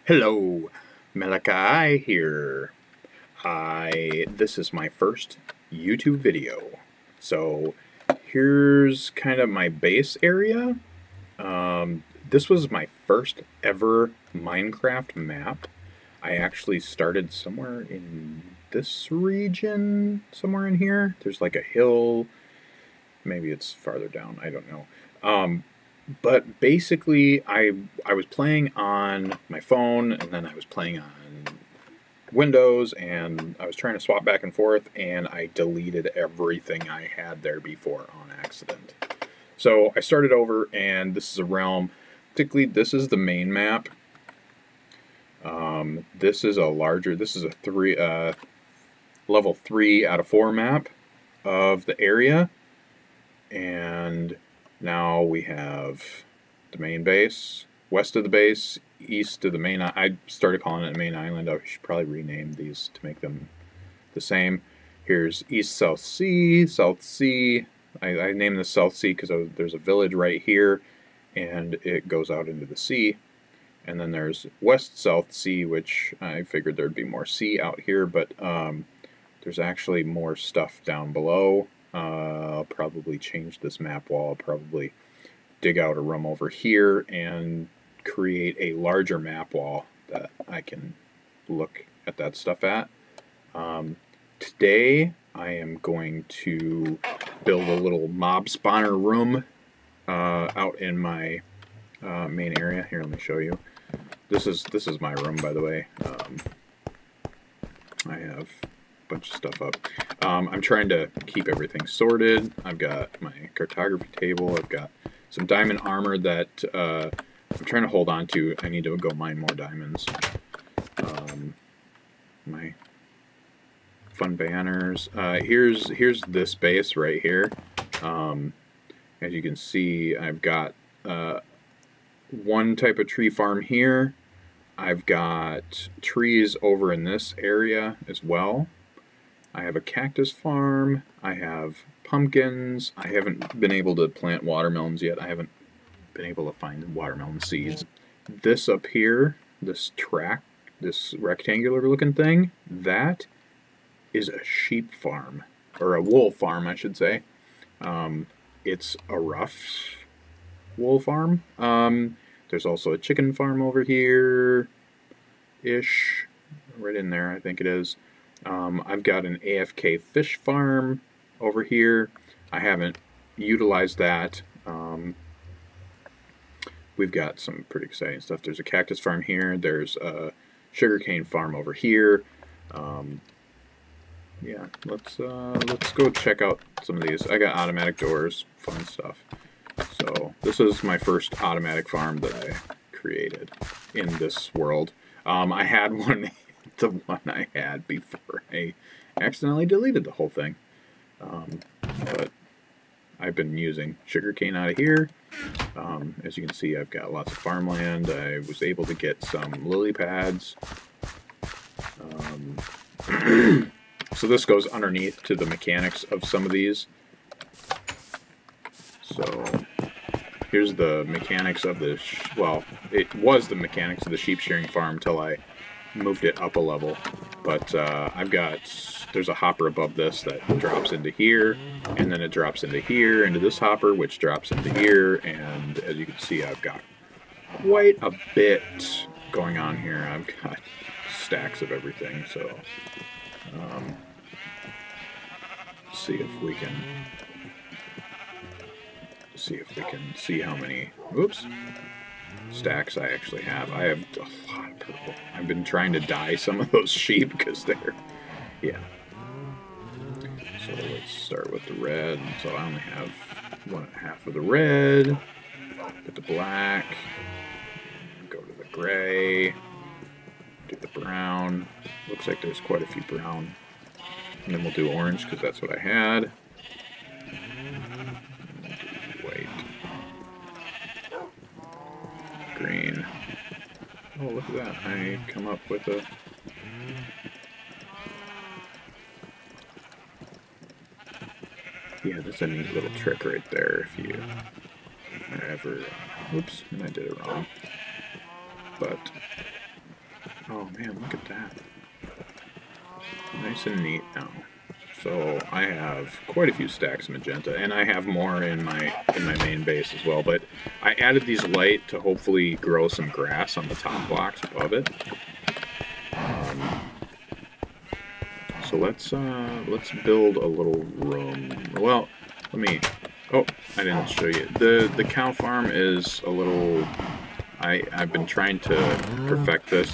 Hello, Malachii here. This is my first YouTube video. So here's kind of my base area. This was my first ever Minecraft map. I actually started somewhere in this region, somewhere in here. There's like a hill. Maybe it's farther down, I don't know. But basically, I was playing on my phone, and then I was playing on Windows, and I was trying to swap back and forth, and I deleted everything I had there before on accident. So I started over, and this is a realm. Particularly, this is the main map. This is a level 3 out of 4 map of the area, and now we have the main base, west of the base, east of the main. I started calling it main island. I should probably rename these to make them the same. Here's east, south sea, south sea. I named this South Sea because there's a village right here, and it goes out into the sea. And then there's west, south sea, which I figured there'd be more sea out here, but there's actually more stuff down below. I'll probably change this map wall. I'll probably dig out a room over here and create a larger map wall that I can look at that stuff at. Today I am going to build a little mob spawner room out in my main area. Here, let me show you. This is my room, by the way. I have bunch of stuff up. I'm trying to keep everything sorted. I've got my cartography table. I've got some diamond armor that I'm trying to hold on to. I need to go mine more diamonds. My fun banners. Here's this base right here. As you can see, I've got one type of tree farm here. I've got trees over in this area as well. I have a cactus farm. I have pumpkins. I haven't been able to plant watermelons yet. I haven't been able to find watermelon seeds. This up here, this track, this rectangular looking thing, that is a sheep farm, or a wool farm, I should say. It's a rough wool farm. There's also a chicken farm over here-ish, right in there, I think it is. I've got an AFK fish farm over here. I haven't utilized that. We've got some pretty exciting stuff. There's a cactus farm here. There's a sugarcane farm over here. Yeah, let's go check out some of these. I got automatic doors, fun stuff. So this is my first automatic farm that I created in this world. I had one. The one I had before I accidentally deleted the whole thing. But I've been using sugarcane out of here. As you can see, I've got lots of farmland. I was able to get some lily pads. So this goes underneath to the mechanics of some of these. So here's the mechanics of the, well, it was the mechanics of the sheep shearing farm until I moved it up a level. But I've got, there's a hopper above this that drops into here, and then it drops into here, into this hopper, which drops into here, and as you can see, I've got quite a bit going on here. I've got stacks of everything, so see if we can see how many, oops, stacks I actually have. I have a lot of purple. I've been trying to dye some of those sheep because they're, yeah. So let's start with the red. So I only have 1.5 of the red. Get the black. Go to the gray. Do the brown. Looks like there's quite a few brown. And then we'll do orange because that's what I had. White. Green. Oh, look at that. I come up with a... Yeah, that's a neat little trick right there if you ever... Oops, and I did it wrong. But Oh man, look at that. Nice and neat now. So I have quite a few stacks of magenta, and I have more in my main base as well. But I added these light to hopefully grow some grass on the top blocks above it. So let's build a little room. Well, let me. Oh, I didn't show you. The cow farm is a little. I've been trying to perfect this.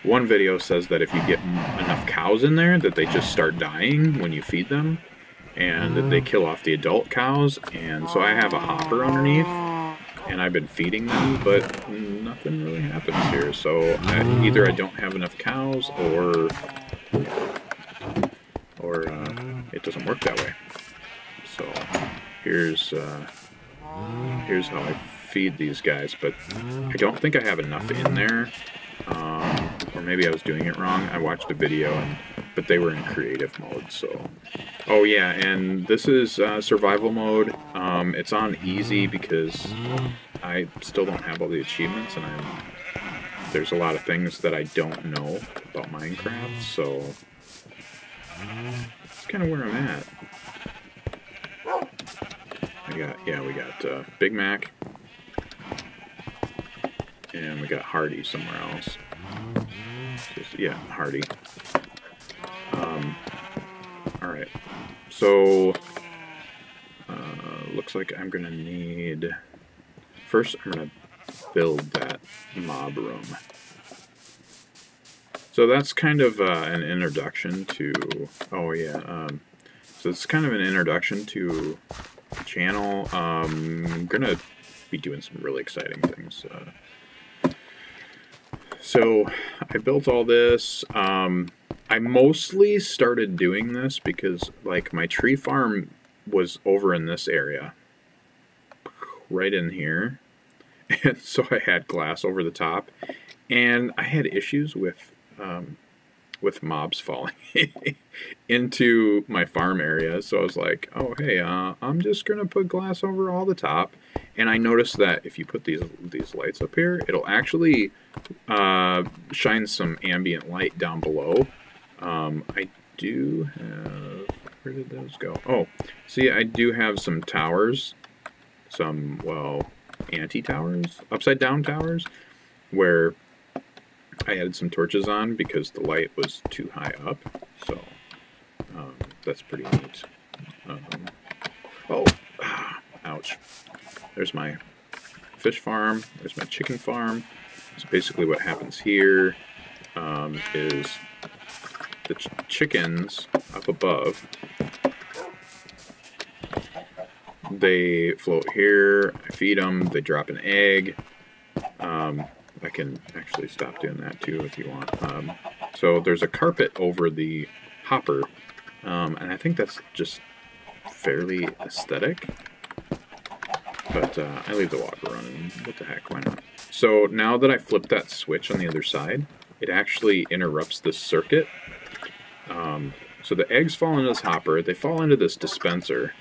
One video says that if you get enough cows in there, that they just start dying when you feed them, and that they kill off the adult cows. And so I have a hopper underneath, and I've been feeding them, but nothing really happens here. So either I don't have enough cows, or it doesn't work that way. So here's how I feed these guys, but I don't think I have enough in there. Or maybe I was doing it wrong. I watched a video, but they were in creative mode, so... Oh yeah, and this is survival mode. It's on easy because I still don't have all the achievements, and there's a lot of things that I don't know about Minecraft, so... That's kind of where I'm at. We got Big Mac. And we got Hardy somewhere else. Yeah, Hardy. Alright. So, looks like I'm gonna need... First, I'm gonna build that mob room. So that's kind of an introduction to... Oh, yeah. So it's kind of an introduction to the channel. I'm gonna be doing some really exciting things. So I built all this. I mostly started doing this because like my tree farm was over in this area, right in here, and so I had glass over the top, and I had issues with mobs falling into my farm area. So I was like, oh hey, I'm just gonna put glass over all the top. And I noticed that if you put these lights up here, it'll actually shine some ambient light down below. I do have... Where did those go? Oh, see, I do have some towers. Some, well, anti-towers? Upside-down towers? Where I added some torches on because the light was too high up. So, that's pretty neat. Ouch. There's my fish farm. There's my chicken farm. So basically what happens here is the chickens up above, they float here. I feed them. They drop an egg. I can actually stop doing that too if you want. So there's a carpet over the hopper, and I think that's just fairly aesthetic. But I leave the water running. What the heck, why not? So now that I flip that switch on the other side, it actually interrupts this circuit. So the eggs fall into this hopper. They fall into this dispenser,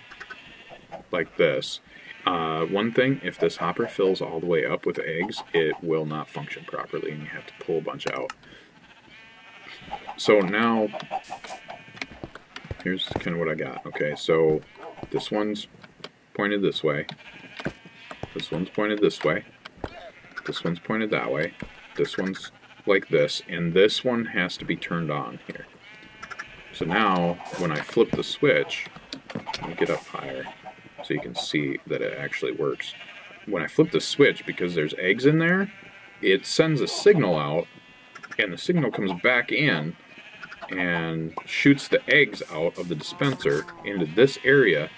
like this. One thing, if this hopper fills all the way up with eggs, it will not function properly, and you have to pull a bunch out. So now, here's kind of what I got. Okay, so this one's pointed this way. This one's pointed this way. This one's pointed that way. This one's like this, and this one has to be turned on here. So now, when I flip the switch, let me get up higher so you can see that it actually works. When I flip the switch, because there's eggs in there, it sends a signal out, and the signal comes back in and shoots the eggs out of the dispenser into this area.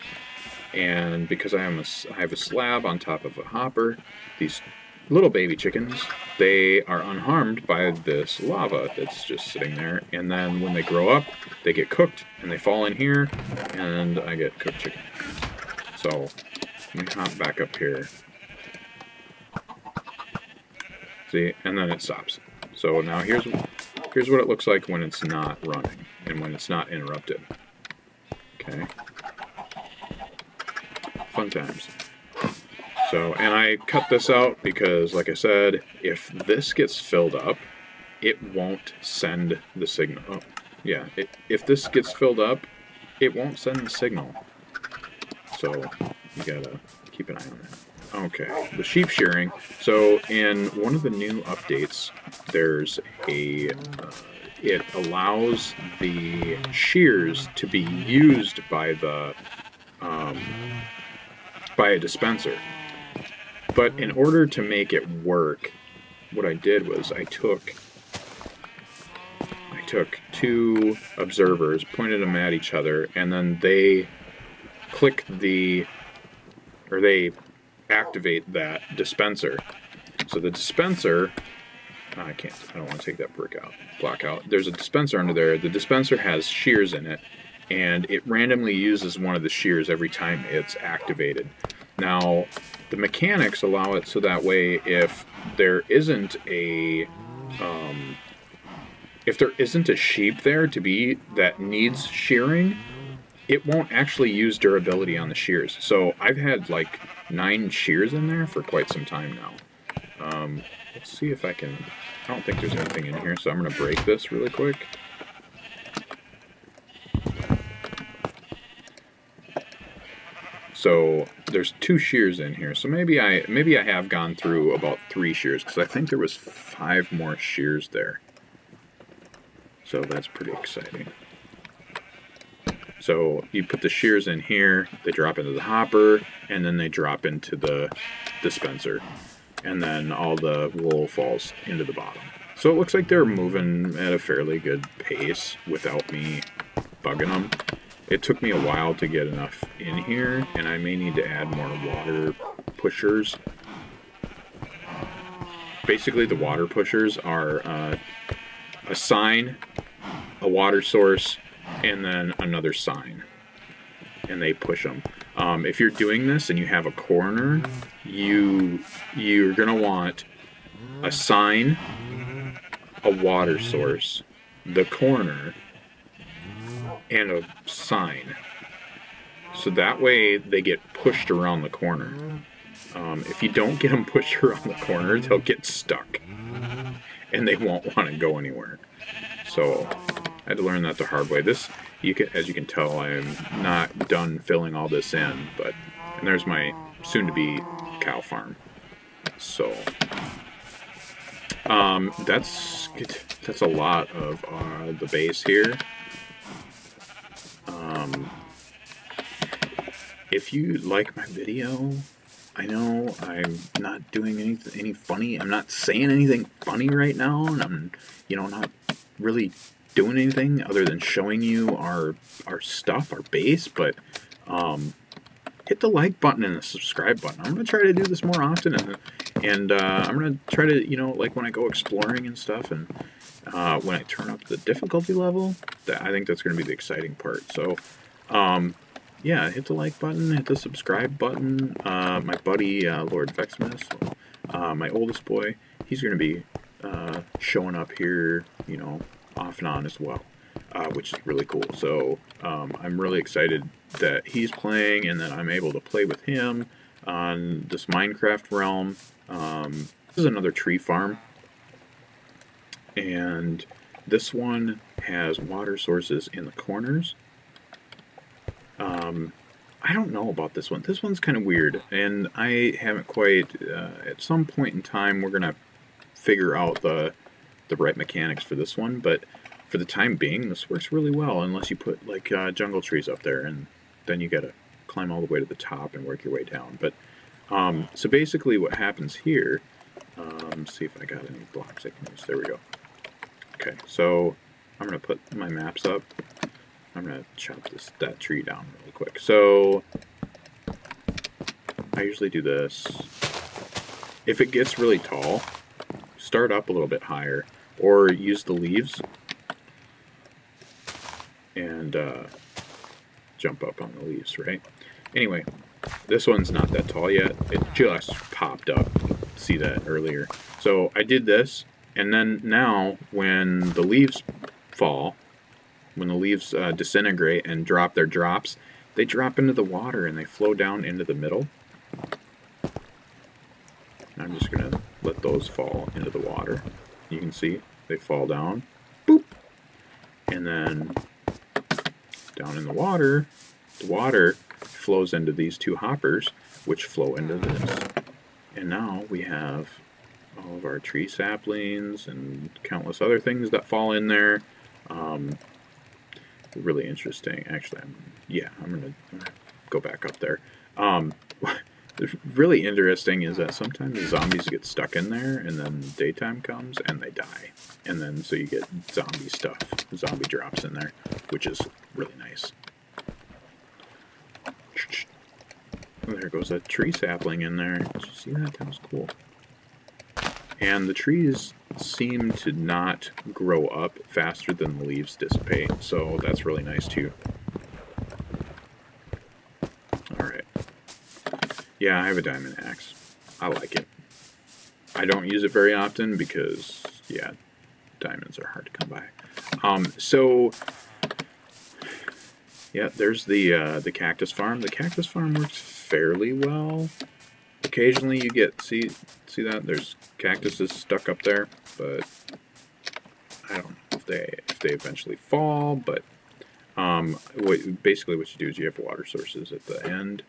And because I have a slab on top of a hopper, these little baby chickens, they are unharmed by this lava that's just sitting there. And then when they grow up, they get cooked, and they fall in here, and I get cooked chicken. So let me hop back up here. See, and then it stops. So now here's what it looks like when it's not running and when it's not interrupted. Okay. Fun times. So, and I cut this out because, like I said, if this gets filled up, it won't send the signal. Oh, yeah, if this gets filled up, it won't send the signal. So you gotta keep an eye on that. Okay, the sheep shearing. So in one of the new updates, there's a it allows the shears to be used by the by a dispenser. But in order to make it work, what I did was I took two observers, pointed them at each other, and then they click they activate that dispenser. So the dispenser, I don't want to take that block out. There's a dispenser under there. The dispenser has shears in it, and it randomly uses one of the shears every time it's activated. Now, the mechanics allow it so that way if there isn't a sheep there that needs shearing, it won't actually use durability on the shears. So I've had like 9 shears in there for quite some time now. Let's see if I can. I don't think there's anything in here, so I'm going to break this really quick. So there's 2 shears in here. So maybe I have gone through about 3 shears, because I think there was 5 more shears there. So that's pretty exciting. So you put the shears in here, they drop into the hopper, and then they drop into the dispenser. And then all the wool falls into the bottom. So it looks like they're moving at a fairly good pace without me bugging them. It took me a while to get enough in here, and I may need to add more water pushers. Basically, the water pushers are a sign, a water source, and then another sign, and they push them. If you're doing this and you have a corner, you're gonna want a sign, a water source, the corner, and a sign. So that way they get pushed around the corner. If you don't get them pushed around the corner, they'll get stuck, and they won't want to go anywhere. So I had to learn that the hard way. As you can tell, I am not done filling all this in, and there's my soon-to-be cow farm. So that's a lot of the base here. If you like my video, I know I'm not doing any funny. I'm not saying anything funny right now, and I'm not really doing anything other than showing you our stuff, our base. But hit the like button and the subscribe button. I'm gonna try to do this more often, and I'm gonna try to like when I go exploring and stuff, and when I turn up the difficulty level, I think that's gonna be the exciting part. So yeah, hit the like button, hit the subscribe button. My buddy Lord Vexmas, my oldest boy, he's gonna be showing up here, off and on as well, which is really cool. So I'm really excited that he's playing and that I'm able to play with him on this Minecraft realm. This is another tree farm, and this one has water sources in the corners. I don't know about this one. This one's kind of weird, and I haven't quite, at some point in time, we're going to figure out the right mechanics for this one, but for the time being, this works really well, unless you put, like, jungle trees up there, and then you got to climb all the way to the top and work your way down. But, so basically what happens here, see if I got any blocks I can use. There we go. Okay, so I'm going to put my maps up. I'm going to chop that tree down really quick. So I usually do this. If it gets really tall, start up a little bit higher, or use the leaves and jump up on the leaves, right? Anyway, this one's not that tall yet. It just popped up. See that earlier. So I did this, and then now when the leaves fall, when the leaves disintegrate and drop their drops, they drop into the water and they flow down into the middle. I'm just going to let those fall into the water. You can see they fall down, boop, and then down in the water flows into these two hoppers, which flow into this. And now we have all of our tree saplings and countless other things that fall in there. Really interesting. Actually, I'm gonna go back up there. Really interesting is that sometimes the zombies get stuck in there, and then daytime comes and they die, and then so you get zombie stuff, zombie drops in there, which is really nice. Oh, there goes a tree sapling in there. Did you see that? That was cool. And the trees seem to not grow up faster than the leaves dissipate, so that's really nice too. Alright. Yeah, I have a diamond axe. I like it. I don't use it very often because, yeah, diamonds are hard to come by. Yeah, there's the cactus farm. The cactus farm works fairly well. Occasionally you get, see that? There's cactuses stuck up there, but I don't know if they eventually fall, but basically what you do is you have water sources at the end,